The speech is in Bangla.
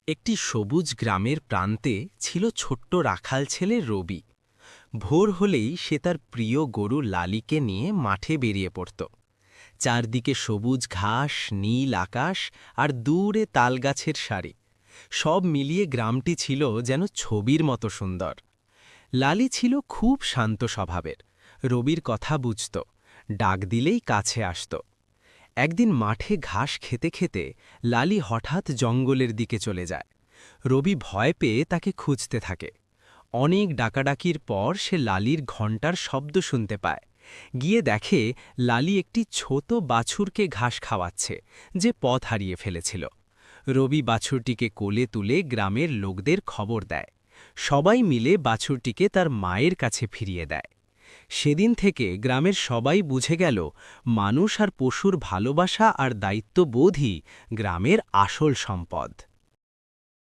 একটি সবুজ গ্রামের প্রান্তে ছিল ছোট্ট রাখাল ছেলে রবি। ভোর হলেই সে তার প্রিয় গরু লালিকে নিয়ে মাঠে বেরিয়ে পড়ত। চারদিকে সবুজ ঘাস, নীল আকাশ আর দূরে তালগাছের সারি, সব মিলিয়ে গ্রামটি ছিল যেন ছবির মতো সুন্দর। লালি ছিল খুব শান্ত স্বভাবের, রবির কথা বুঝত, ডাক দিলেই কাছে আসত। একদিন মাঠে ঘাস খেতে খেতে লালি হঠাৎ জঙ্গলের দিকে চলে যায়। রবি ভয় পেয়ে তাকে খুঁজতে থাকে। অনেক ডাকাডাকির পর সে লালির ঘণ্টার শব্দ শুনতে পায়। গিয়ে দেখে লালি একটি ছোট বাছুরকে ঘাস খাওয়াচ্ছে, যে পথ হারিয়ে ফেলেছিল। রবি বাছুরটিকে কোলে তুলে গ্রামের লোকদের খবর দেয়। সবাই মিলে বাছুরটিকে তার মায়ের কাছে ফিরিয়ে দেয়। সেদিন থেকে গ্রামের সবাই বুঝে গেল, মানুষ আর পশুর ভালোবাসা আর দায়িত্ববোধই গ্রামের আসল সম্পদ।